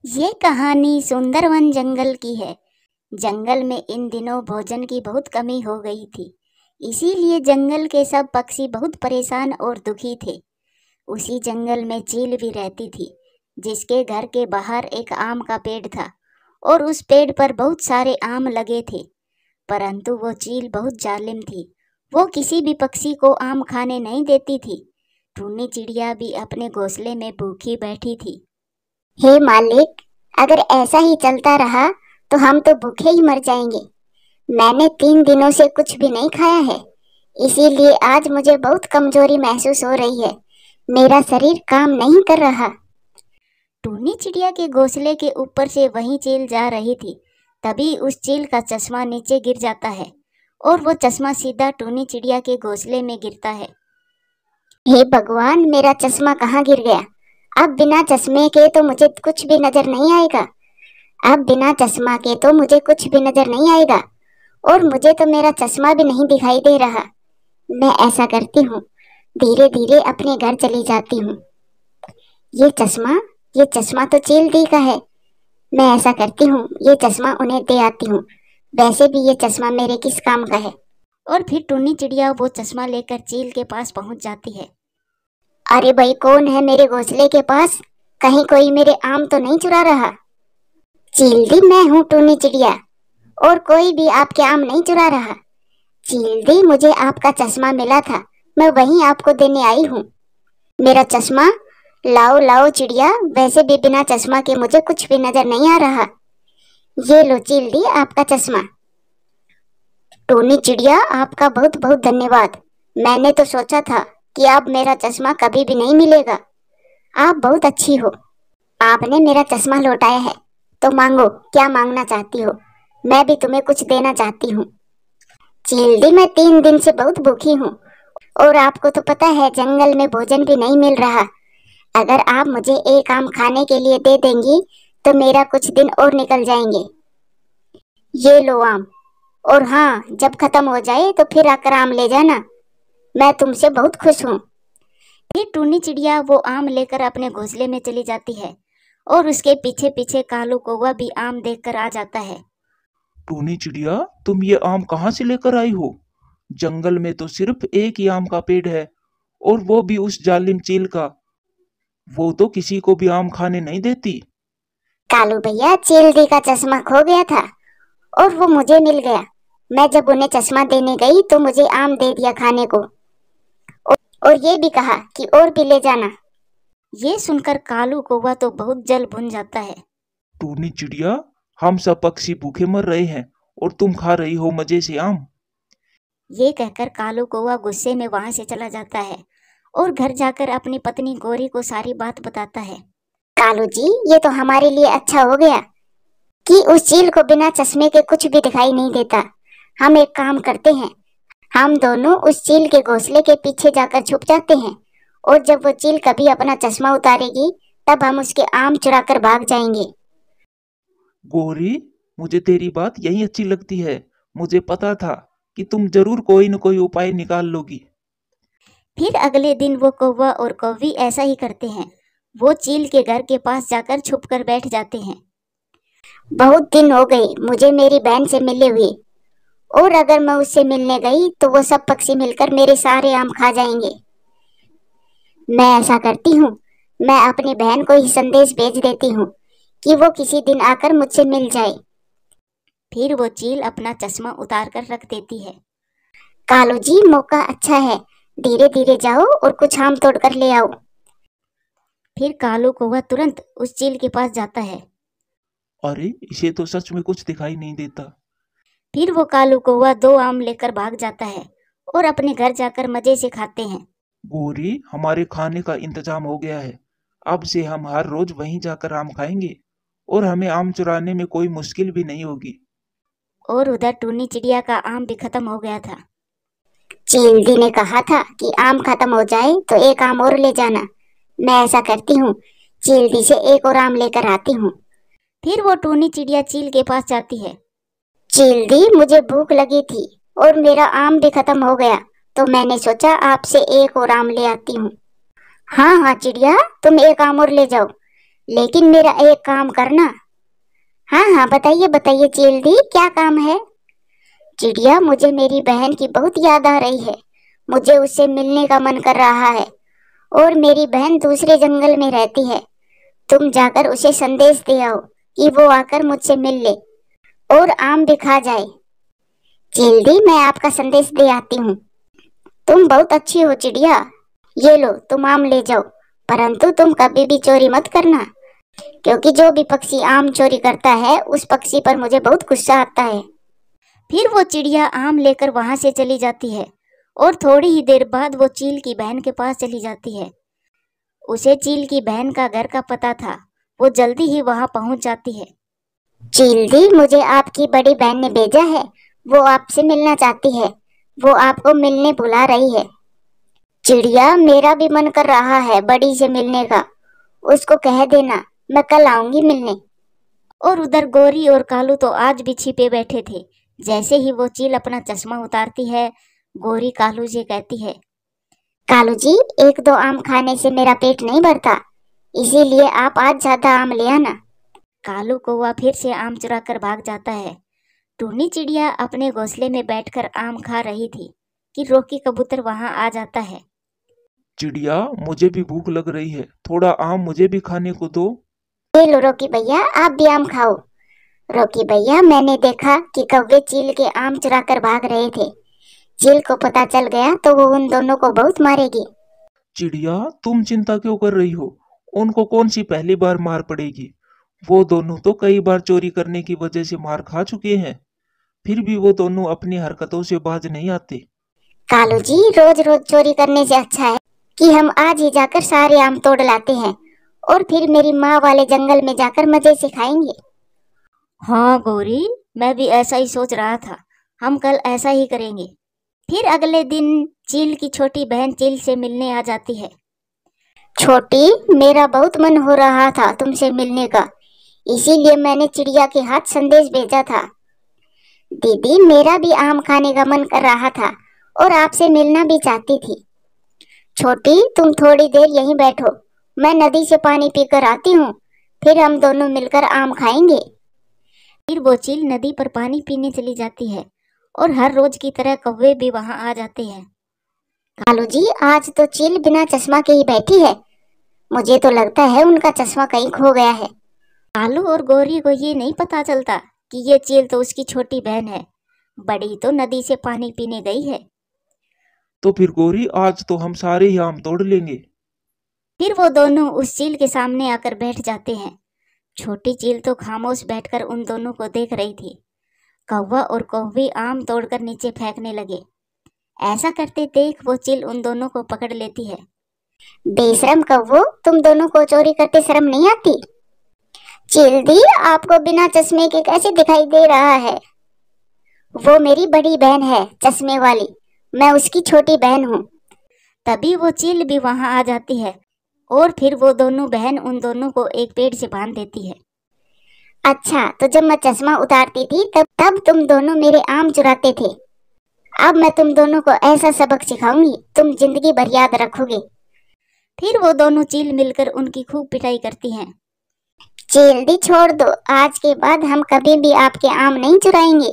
ये कहानी सुंदरवन जंगल की है। जंगल में इन दिनों भोजन की बहुत कमी हो गई थी। इसीलिए जंगल के सब पक्षी बहुत परेशान और दुखी थे। उसी जंगल में चील भी रहती थी, जिसके घर के बाहर एक आम का पेड़ था और उस पेड़ पर बहुत सारे आम लगे थे। परंतु वो चील बहुत जालिम थी। वो किसी भी पक्षी को आम खाने नहीं देती थी। टूनी चिड़िया भी अपने घोंसले में भूखी बैठी थी। हे मालिक, अगर ऐसा ही चलता रहा तो हम तो भूखे ही मर जाएंगे। मैंने 3 दिनों से कुछ भी नहीं खाया है, इसीलिए आज मुझे बहुत कमजोरी महसूस हो रही है। मेरा शरीर काम नहीं कर रहा। टूनी चिड़िया के घोंसले के ऊपर से वही चील जा रही थी। तभी उस चील का चश्मा नीचे गिर जाता है और वो चश्मा सीधा टूनी चिड़िया के घोंसले में गिरता है। हे भगवान, मेरा चश्मा कहाँ गिर गया? अब बिना चश्मे के तो मुझे कुछ भी नजर नहीं आएगा। अब बिना चश्मा के तो मुझे कुछ भी नजर नहीं आएगा और मुझे तो मेरा चश्मा भी नहीं दिखाई दे रहा। मैं ऐसा करती हूँ, धीरे धीरे अपने घर चली जाती हूँ। ये चश्मा तो चील दी का है। मैं ऐसा करती हूँ, ये चश्मा उन्हें दे आती हूँ। वैसे भी ये चश्मा मेरे किस काम का है। और फिर टूनी चिड़िया वो चश्मा लेकर चील के पास पहुंच जाती है। अरे भाई, कौन है मेरे घोंसले के पास? कहीं कोई मेरे आम तो नहीं चुरा रहा? चील दी, मैं हूँ टूनी चिड़िया और कोई भी आपके आम नहीं चुरा रहा। चील दी, मुझे आपका चश्मा मिला था, मैं वही आपको देने आई हूँ। मेरा चश्मा लाओ लाओ चिड़िया, वैसे भी बिना चश्मा के मुझे कुछ भी नजर नहीं आ रहा। ये लो चील दी, आपका चश्मा। टोनी चिड़िया, आपका बहुत बहुत धन्यवाद। मैंने तो सोचा था कि अब मेरा चश्मा कभी भी नहीं मिलेगा। आप बहुत अच्छी हो। आपने मेरा चश्मा लौटाया है, तो मांगो, क्या मांगना चाहती हो? मैं भी तुम्हें कुछ देना चाहती हूँ। चील दी, मैं 3 दिन से बहुत भूखी हूँ और आपको तो पता है जंगल में भोजन भी नहीं मिल रहा। अगर आप मुझे एक आम खाने के लिए दे देंगी तो मेरा कुछ दिन और निकल जाएंगे। ये लो आम, और हाँ, जब खत्म हो जाए तो फिर आकर आम ले जाना। मैं तुमसे बहुत खुश हूँ। फिर टूनी चिड़िया वो आम लेकर अपने घोंसले में चली जाती है और उसके पीछे पीछे कालू कौवा भी आम देखकर आ जाता है। टूनी चिड़िया, तुम ये आम कहाँ से लेकर आई हो? जंगल में तो सिर्फ एक ही आम का पेड़ है, और वो भी उस जालिम चील का। वो तो किसी को भी आम खाने नहीं देती। कालू भैया, चील दी का चश्मा खो गया था और वो मुझे मिल गया। मैं जब उन्हें चश्मा देने गई तो मुझे आम दे दिया खाने को, और ये भी कहा कि और भी ले जाना। ये सुनकर कालू कौवा तो बहुत जल भुन जाता है। टूनी चिड़िया, हम सब पक्षी भूखे मर रहे हैं और तुम खा रही हो मजे से आम। ये कहकर कालू कौवा गुस्से में वहां से चला जाता है और घर जाकर अपनी पत्नी गोरी को सारी बात बताता है। कालू जी, ये तो हमारे लिए अच्छा हो गया कि उस चील को बिना चश्मे के कुछ भी दिखाई नहीं देता। हम एक काम करते हैं, हम दोनों उस चील के घोंसले के पीछे जाकर छुप जाते हैं और जब वो चील कभी अपना चश्मा उतारेगी तब हम उसके आम चुराकर भाग जाएंगे। गोरी, मुझे तेरी बात यही अच्छी लगती है। मुझे पता था कि तुम जरूर कोई न कोई उपाय निकाल लोगी। फिर अगले दिन वो कौवा और कौवी ऐसा ही करते हैं। वो चील के घर के पास जाकर छुपकर बैठ जाते हैं। बहुत दिन हो गए मुझे मेरी बहन से मिले हुए, और अगर मैं उससे मिलने गई तो वो सब पक्षी मिलकर मेरे सारे आम खा जाएंगे। मैं ऐसा करती हूँ, मैं अपनी बहन को ही संदेश भेज देती हूँ कि वो किसी दिन आकर मुझसे मिल जाए। फिर वो चील अपना चश्मा उतार कर रख देती है। कालू जी, मौका अच्छा है, धीरे धीरे जाओ और कुछ आम तोड़ कर ले आओ। फिर कालू कौवा तुरंत उस चील के पास जाता है। अरे, इसे तो सच में कुछ दिखाई नहीं देता। फिर वो कालू कौवा 2 आम लेकर भाग जाता है और अपने घर जाकर मजे से खाते हैं। गोरी, हमारे खाने का इंतजाम हो गया है। अब से हम हर रोज वहीं जाकर आम खाएंगे और हमें आम चुराने में कोई मुश्किल भी नहीं होगी। और उधर टूनी चिड़िया का आम भी खत्म हो गया था। चील दी ने कहा था कि आम खत्म हो जाए तो एक आम और ले जाना। मैं ऐसा करती हूँ, चील दी से एक और आम लेकर आती हूँ। फिर वो टूनी चिड़िया चील के पास जाती है। चील दी, मुझे भूख लगी थी और मेरा आम भी खत्म हो गया, तो मैंने सोचा आपसे एक और आम ले आती हूँ। हाँ हाँ चिड़िया, तुम एक आम और ले जाओ। लेकिन मेरा एक काम करना। हाँ हाँ, बताइए बताइए चील दी, क्या काम है? चिड़िया, मुझे मेरी बहन की बहुत याद आ रही है। मुझे उससे मिलने का मन कर रहा है और मेरी बहन दूसरे जंगल में रहती है। तुम जाकर उसे संदेश दे आओ कि वो आकर मुझसे मिल ले और आम भी खा जाए। चील दी, मैं आपका संदेश दे आती हूँ। तुम बहुत अच्छी हो चिड़िया। ये लो, तुम आम ले जाओ, परंतु तुम कभी भी चोरी मत करना, क्योंकि जो भी पक्षी आम चोरी करता है उस पक्षी पर मुझे बहुत गुस्सा आता है। फिर वो चिड़िया आम लेकर वहां से चली जाती है और थोड़ी ही देर बाद वो चील की बहन के पास चली जाती है। उसे चील की बहन का घर का पता था। वो जल्दी ही वहां पहुंच जाती है। चील दी, मुझे आपकी बड़ी बहन ने भेजा है। वो आपसे मिलना चाहती है। वो आपको मिलने बुला रही है। चिड़िया, मेरा भी मन कर रहा है बड़ी से मिलने का। उसको कह देना मैं कल आऊंगी मिलने। और उधर गोरी और कालू तो आज भी छिपे बैठे थे। जैसे ही वो चील अपना चश्मा उतारती है, गोरी कालू से कहती है, कालू जी, एक दो आम खाने से मेरा पेट नहीं भरता, इसीलिए आप आज ज्यादा आम ले आना। कालू कौवा फिर से आम चुरा कर भाग जाता है। टूनी चिड़िया अपने घोंसले में बैठकर आम खा रही थी कि रोकी कबूतर वहां आ जाता है। चिड़िया, मुझे भी भूख लग रही है, थोड़ा आम मुझे भी खाने को दो। ये लो रोकी भैया, आप भी आम खाओ। रोकी भैया, मैंने देखा कि कौवे चील के आम चुरा कर भाग रहे थे। चील को पता चल गया तो वो उन दोनों को बहुत मारेगी। चिड़िया, तुम चिंता क्यों कर रही हो? उनको कौन सी पहली बार मार पड़ेगी? वो दोनों तो कई बार चोरी करने की वजह से मार खा चुके हैं। फिर भी वो दोनों अपनी हरकतों से बाज नहीं आते। कालू जी, रोज रोज चोरी करने से अच्छा है कि हम आज ही जाकर सारे आम तोड़ लाते हैं और फिर मेरी माँ वाले जंगल में जाकर मजे से खाएंगे। हाँ गौरी, मैं भी ऐसा ही सोच रहा था। हम कल ऐसा ही करेंगे। फिर अगले दिन चील की छोटी बहन चील से मिलने आ जाती है। छोटी, मेरा बहुत मन हो रहा था तुमसे मिलने का, इसीलिए मैंने चिड़िया के हाथ संदेश भेजा था। दीदी, मेरा भी आम खाने का मन कर रहा था और आपसे मिलना भी चाहती थी। छोटी, तुम थोड़ी देर यहीं बैठो, मैं नदी से पानी पीकर आती हूँ, फिर हम दोनों मिलकर आम खाएंगे। फिर वो चील नदी पर पानी पीने चली जाती है और हर रोज की तरह कौवे भी वहां आ जाते हैं। कालू जी, आज तो चील बिना चश्मा के ही बैठी है। मुझे तो लगता है उनका चश्मा कहीं खो गया है। कालू और गौरी को ये नहीं पता चलता कि ये चील तो उसकी छोटी बहन है। बड़ी तो नदी से पानी पीने गई है। तो फिर गौरी, आज तो हम सारे ही आम तोड़ लेंगे। फिर वो दोनों उस चील के सामने आकर बैठ जाते हैं। छोटी चील तो खामोश बैठकर उन दोनों को देख रही थी। कौवा और कौवी आम तोड़कर नीचे फेंकने लगे। ऐसा करते देख वो चील उन दोनों को पकड़ लेती है। बेशरम कौवो, तुम दोनों को चोरी करते शर्म नहीं आती? चील दी, आपको बिना चश्मे के कैसे दिखाई दे रहा है? वो मेरी बड़ी बहन है चश्मे वाली, मैं उसकी छोटी बहन हूँ। तभी वो चील भी वहां आ जाती है और फिर वो दोनों बहन उन दोनों को एक पेड़ से बांध देती है। अच्छा, तो जब मैं चश्मा उतारती थी तब तुम दोनों मेरे आम चुराते थे। अब मैं तुम दोनों को ऐसा सबक सिखाऊंगी, तुम जिंदगी भर याद रखोगे। फिर वो दोनों चील मिलकर उनकी खूब पिटाई करती हैं। चील दी, छोड़ दो, आज के बाद हम कभी भी आपके आम नहीं चुराएंगे।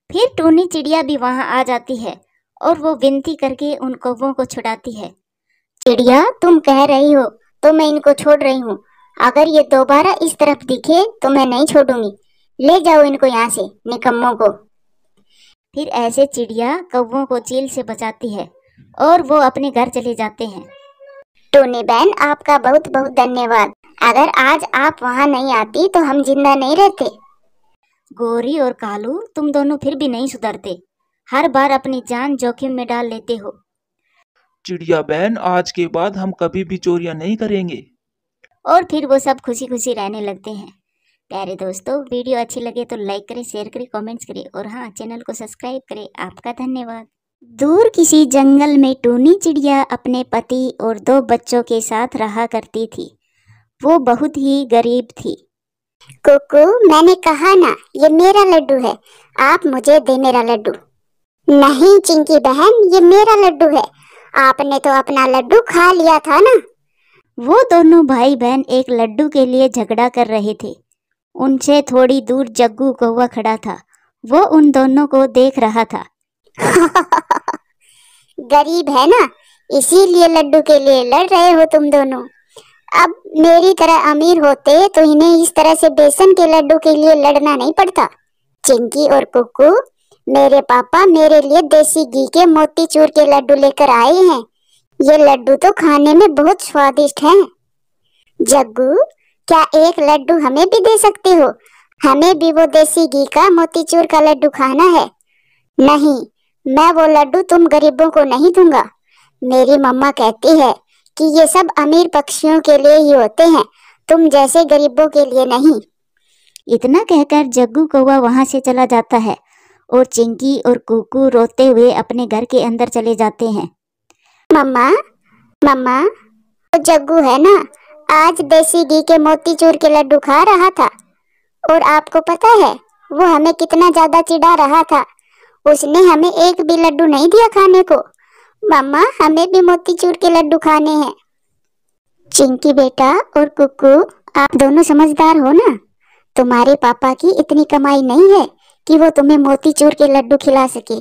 फिर टूनी चिड़िया भी वहां आ जाती है और वो विनती करके उन कौवों को छुड़ाती है। चिड़िया, तुम कह रही हो तो मैं इनको छोड़ रही हूँ। अगर ये दोबारा इस तरफ दिखे तो मैं नहीं छोड़ूंगी। ले जाओ इनको यहाँ से, निकम्मों को। फिर ऐसे चिड़िया कौवों को चील से बचाती है और वो अपने घर चले जाते हैं। टूनी बहन, आपका बहुत बहुत धन्यवाद। अगर आज आप वहाँ नहीं आती तो हम जिंदा नहीं रहते। गोरी और कालू, तुम दोनों फिर भी नहीं सुधरते। हर बार अपनी जान जोखिम में डाल लेते हो। चिड़िया बहन, आज के बाद हम कभी भी चोरियां नहीं करेंगे। और फिर वो सब खुशी खुशी रहने लगते हैं। प्यारे दोस्तों, वीडियो अच्छी लगे तो लाइक करें, शेयर करें, कमेंट्स करें और हाँ, चैनल को सब्सक्राइब करें। आपका धन्यवाद। दूर किसी जंगल में टूनी चिड़िया अपने पति और 2 बच्चों के साथ रहा करती थी। वो बहुत ही गरीब थी। कुकू, मैंने कहा ना, ये मेरा लड्डू है, आप मुझे दे मेरा लड्डू। नहीं चिंकी बहन, ये मेरा लड्डू है, आपने तो अपना लड्डू खा लिया था ना। वो दोनों भाई बहन एक लड्डू के लिए झगड़ा कर रहे थे। उनसे थोड़ी दूर जग्गू कौवा खड़ा था। वो उन दोनों को देख रहा था। गरीब है ना, इसीलिए लड्डू के लिए लड़ रहे हो तुम दोनों। अब मेरी तरह अमीर होते तो इन्हें इस तरह से बेसन के लड्डू के लिए लड़ना नहीं पड़ता। चिंकी और कुक्कू, मेरे पापा मेरे लिए देसी घी के मोतीचूर के लड्डू लेकर आए हैं। ये लड्डू तो खाने में बहुत स्वादिष्ट हैं। जग्गू, क्या एक लड्डू हमें भी दे सकते हो? हमें भी वो देसी घी का मोतीचूर का लड्डू खाना है। नहीं, मैं वो लड्डू तुम गरीबों को नहीं दूंगा। मेरी मम्मा कहती है कि ये सब अमीर पक्षियों के लिए ही होते हैं, तुम जैसे गरीबों के लिए नहीं। इतना कहकर जग्गू कौवा वहां से चला जाता है और चिंकी और कुक्कू रोते हुए अपने घर के अंदर चले जाते हैं। मम्मा, मम्मा, वो जग्गू है ना, आज देसी घी के मोतीचूर के लड्डू खा रहा था और आपको पता है वो हमें कितना ज्यादा चिढ़ा रहा था। उसने हमें एक भी लड्डू नहीं दिया खाने को। मम्मा, हमें भी मोतीचूर के लड्डू खाने हैं। चिंकी बेटा और कुक्कू, आप दोनों समझदार हो ना। तुम्हारे पापा की इतनी कमाई नहीं है कि वो तुम्हें मोतीचूर के लड्डू खिला सके,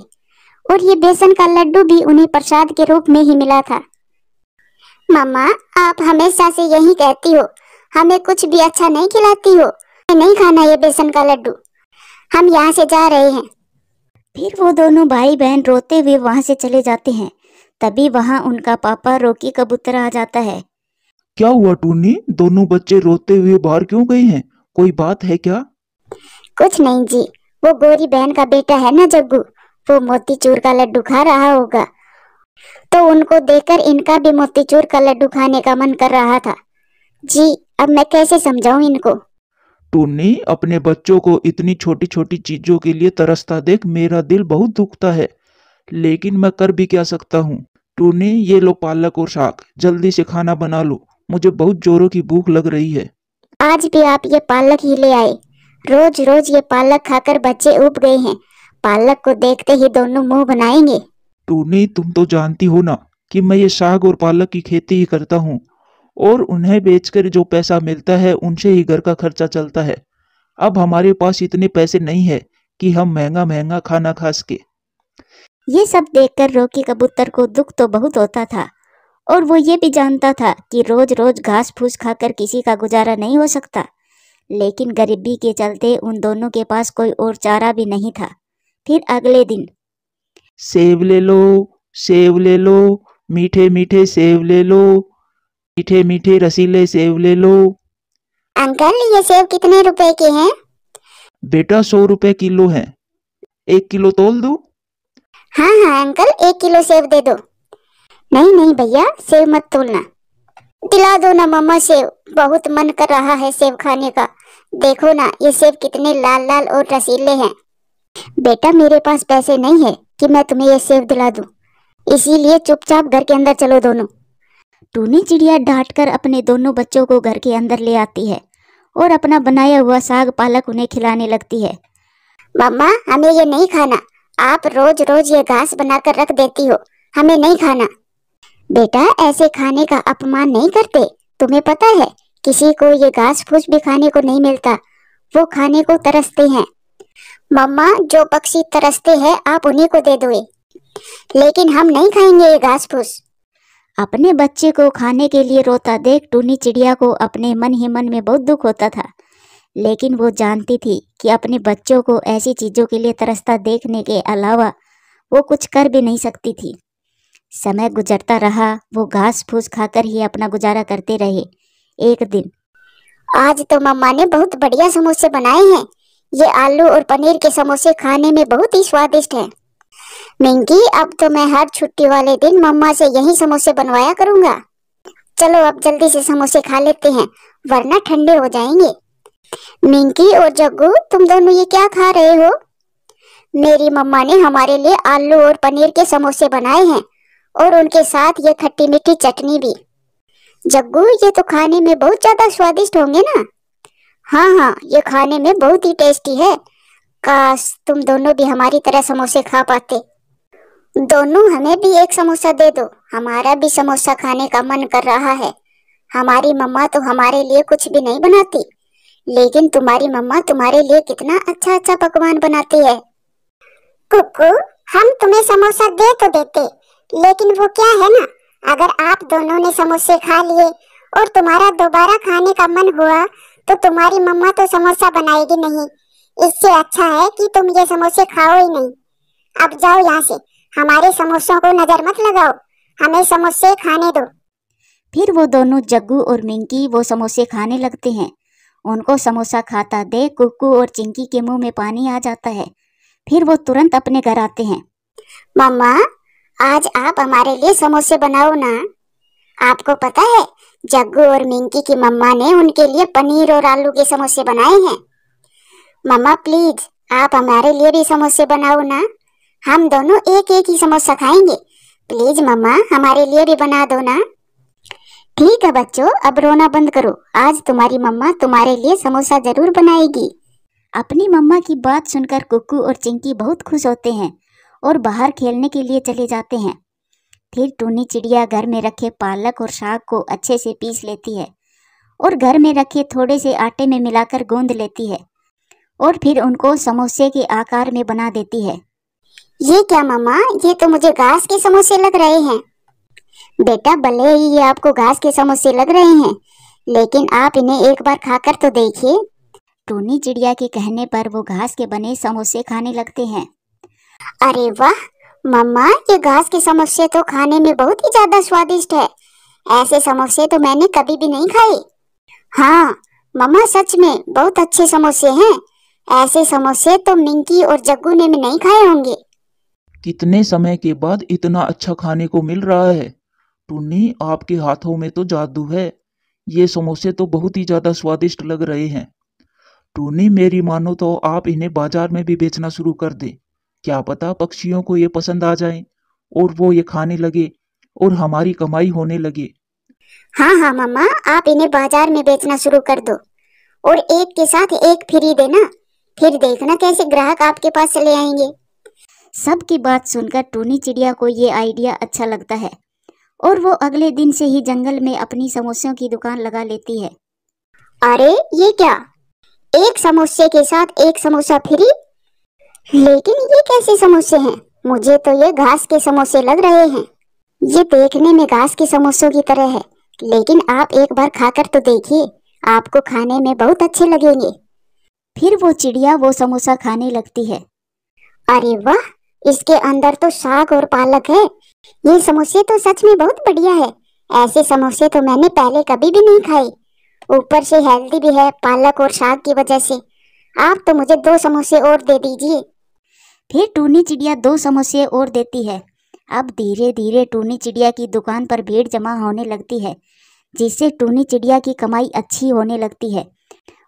और ये बेसन का लड्डू भी उन्हें प्रसाद के रूप में ही मिला था। मम्मा, आप हमेशा से यही कहती हो, हमें कुछ भी अच्छा नहीं खिलाती हो। नहीं खाना ये बेसन का लड्डू, हम यहाँ से जा रहे हैं। फिर वो दोनों भाई बहन रोते हुए वहां से चले जाते हैं। तभी वहां उनका पापा रॉकी कबूतर आ जाता है। क्या हुआ टूनी, दोनों बच्चे रोते हुए बाहर क्यों गए हैं? कोई बात है क्या? कुछ नहीं जी, वो गोरी बहन का बेटा है ना जग्गू, वो मोतीचूर का लड्डू खा रहा होगा, तो उनको देखकर इनका भी मोतीचूर का लड्डू खाने का मन कर रहा था। जी, अब मैं कैसे समझाऊं इनको? टूनी, अपने बच्चों को इतनी छोटी छोटी चीजों के लिए तरसता देख मेरा दिल बहुत दुखता है, लेकिन मैं कर भी क्या सकता हूँ। टूनी, ये लो पालक और साग, जल्दी से खाना बना लो, मुझे बहुत जोरों की भूख लग रही है। आज भी आप ये पालक ही ले आए। रोज रोज ये पालक खाकर बच्चे ऊब गए हैं। पालक को देखते ही दोनों मुंह बनाएंगे। टूनी, तुम तो जानती हो ना कि मैं ये साग और पालक की खेती ही करता हूँ, और उन्हें बेचकर जो पैसा मिलता है उनसे ही घर का खर्चा चलता है। अब हमारे पास इतने पैसे नहीं है कि हम महंगा महंगा खाना खा सके। ये सब देखकर रॉकी कबूतर को दुख तो बहुत होता था, और वो ये भी जानता था कि रोज रोज घास फूस खाकर किसी का गुजारा नहीं हो सकता। लेकिन गरीबी के चलते उन दोनों के पास कोई और चारा भी नहीं था। फिर अगले दिन, सेब ले लो, सेब ले लो, मीठे मीठे सेब ले लो, मीठे मीठे रसीले सेब ले लो। अंकल, ये सेब कितने रुपए के हैं? बेटा 100 रुपए किलो है, 1 किलो तोल दूं? हाँ हाँ अंकल, 1 किलो सेब दे दो। नहीं नहीं भैया, सेब मत तोलना। दिला दो ना मम्मा सेब, बहुत मन कर रहा है सेब खाने का। देखो ना, ये सेब कितने लाल लाल और रसीले हैं। बेटा, मेरे पास पैसे नहीं है कि मैं तुम्हें ये सेब दिला दूं, इसीलिए चुपचाप घर के अंदर चलो दोनों। टूनी चिड़िया डांटकर अपने दोनों बच्चों को घर के अंदर ले आती है और अपना बनाया हुआ साग पालक उन्हें खिलाने लगती है। मम्मा, हमें ये नहीं खाना। आप रोज रोज ये घास बनाकर रख देती हो, हमें नहीं खाना। बेटा, ऐसे खाने का अपमान नहीं करते। तुम्हें पता है, किसी को ये घास फूस भी खाने को नहीं मिलता, वो खाने को तरसते हैं। मम्मा, जो पक्षी तरसते हैं आप उन्हीं को दे दो, लेकिन हम नहीं खाएंगे ये घास फूस। अपने बच्चे को खाने के लिए रोता देख टूनी चिड़िया को अपने मन ही मन में बहुत दुख होता था, लेकिन वो जानती थी कि अपने बच्चों को ऐसी चीज़ों के लिए तरसता देखने के अलावा वो कुछ कर भी नहीं सकती थी। समय गुजरता रहा, वो घास फूस खाकर ही अपना गुजारा करते रहे। एक दिन, आज तो मम्मा ने बहुत बढ़िया समोसे बनाए हैं। ये आलू और पनीर के समोसे खाने में बहुत ही स्वादिष्ट हैं। मिंकी, अब तो मैं हर छुट्टी वाले दिन मम्मा से यही समोसे बनवाया करूंगा। चलो अब जल्दी से समोसे खा लेते हैं, वरना ठंडे हो जाएंगे। मिंकी और जग्गू, तुम दोनों ये क्या खा रहे हो? मेरी मम्मा ने हमारे लिए आलू और पनीर के समोसे बनाए हैं, और उनके साथ ये खट्टी मीठी चटनी भी। जग्गू, ये तो खाने में बहुत ज्यादा स्वादिष्ट होंगे ना? हाँ हाँ, ये खाने में बहुत ही टेस्टी है। काश तुम दोनों भी हमारी तरह समोसे खा पाते। दोनों, हमें भी एक समोसा दे दो, हमारा भी समोसा खाने का मन कर रहा है। हमारी मम्मा तो हमारे लिए कुछ भी नहीं बनाती, लेकिन तुम्हारी मम्मा तुम्हारे लिए कितना अच्छा अच्छा पकवान बनाती है। कुकू, हम तुम्हें समोसा दे तो देते, लेकिन वो क्या है ना, अगर आप दोनों ने समोसे खा लिए और तुम्हारा दोबारा खाने का मन हुआ तो तुम्हारी मम्मा तो समोसा बनाएगी नहीं। इससे अच्छा है कि तुम ये समोसे खाओ ही नहीं। अब जाओ यहाँ से, हमारे समोसों को नजर मत लगाओ, हमें समोसे खाने दो। फिर वो दोनों जग्गू और मिंकी वो समोसे खाने लगते हैं। उनको समोसा खाता देख कुक्कू और चिंकी के मुंह में पानी आ जाता है। फिर वो तुरंत अपने घर आते हैं। मम्मा, आज आप हमारे लिए समोसे बनाओ ना। आपको पता है, जग्गू और मिंकी की मम्मा ने उनके लिए पनीर और आलू के समोसे बनाए हैं। मम्मा प्लीज, आप हमारे लिए भी समोसे बनाओ ना। हम दोनों एक एक ही समोसा खाएंगे। प्लीज मम्मा, हमारे लिए भी बना दो ना। ठीक है बच्चों, अब रोना बंद करो। आज तुम्हारी मम्मा तुम्हारे लिए समोसा जरूर बनाएगी। अपनी मम्मा की बात सुनकर कुक्कू और चिंकी बहुत खुश होते हैं और बाहर खेलने के लिए चले जाते हैं। फिर टूनी चिड़िया घर में रखे पालक और साग को अच्छे से पीस लेती है और घर में रखे थोड़े से आटे में मिलाकर गूंद लेती है और फिर उनको समोसे के आकार में बना देती है। ये क्या मम्मा, ये तो मुझे घास के समोसे लग रहे हैं। बेटा, भले ही ये आपको घास के समोसे लग रहे हैं, लेकिन आप इन्हें एक बार खाकर तो देखिए। टूनी चिड़िया के कहने पर वो घास के बने समोसे खाने लगते हैं। अरे वाह मम्मा, ये घास के समोसे तो खाने में बहुत ही ज्यादा स्वादिष्ट है। ऐसे समोसे तो मैंने कभी भी नहीं खाए। हाँ मम्मा, सच में बहुत अच्छे समोसे हैं। ऐसे समोसे तो मिंकी और जग्गू ने भी नहीं खाए होंगे। कितने समय के बाद इतना अच्छा खाने को मिल रहा है। टुन्नी, आपके हाथों में तो जादू है। ये समोसे तो बहुत ही ज्यादा स्वादिष्ट लग रहे हैं। टुन्नी, मेरी मानो तो आप इन्हें बाजार में भी बेचना शुरू कर दें। क्या पता पक्षियों को ये पसंद आ जाए और वो ये खाने लगे और हमारी कमाई होने लगे। हाँ हाँ मम्मा, आप इन्हें बाजार में बेचना शुरू कर दो और एक के साथ एक फ्री देना। फिर देखना कैसे ग्राहक आपके पास चले आएंगे। सबकी बात सुनकर टूनी चिड़िया को ये आइडिया अच्छा लगता है और वो अगले दिन से ही जंगल में अपनी समोसों की दुकान लगा लेती है। अरे ये क्या, एक समोसे के साथ एक समोसा फ्री? लेकिन ये कैसे समोसे हैं? मुझे तो ये घास के समोसे लग रहे हैं। ये देखने में घास के समोसों की तरह है, लेकिन आप एक बार खाकर तो देखिए, आपको खाने में बहुत अच्छे लगेंगे। फिर वो चिड़िया वो समोसा खाने लगती है। अरे वाह, इसके अंदर तो साग और पालक है। ये समोसे तो सच में बहुत बढ़िया है। ऐसे समोसे तो मैंने पहले कभी भी नहीं खाए। ऊपर से हेल्दी भी है पालक और साग की वजह से। आप तो मुझे 2 समोसे और दे दीजिए। फिर टूनी चिड़िया 2 समोसे और देती है। अब धीरे धीरे टूनी चिड़िया की दुकान पर भीड़ जमा होने लगती है, जिससे टूनी चिड़िया की कमाई अच्छी होने लगती है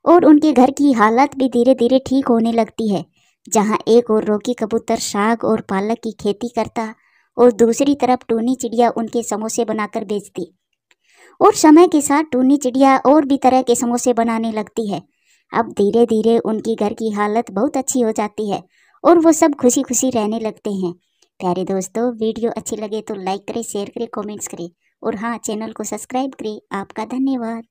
और उनके घर की हालत भी धीरे धीरे ठीक होने लगती है। जहाँ एक और रॉकी कबूतर साग और पालक की खेती करता और दूसरी तरफ टूनी चिड़िया उनके समोसे बनाकर बेचती। और समय के साथ टूनी चिड़िया और भी तरह के समोसे बनाने लगती है। अब धीरे धीरे उनकी घर की हालत बहुत अच्छी हो जाती है और वो सब खुशी खुशी रहने लगते हैं। प्यारे दोस्तों, वीडियो अच्छी लगे तो लाइक करें, शेयर करें, कमेंट्स करें और हाँ, चैनल को सब्सक्राइब करें। आपका धन्यवाद।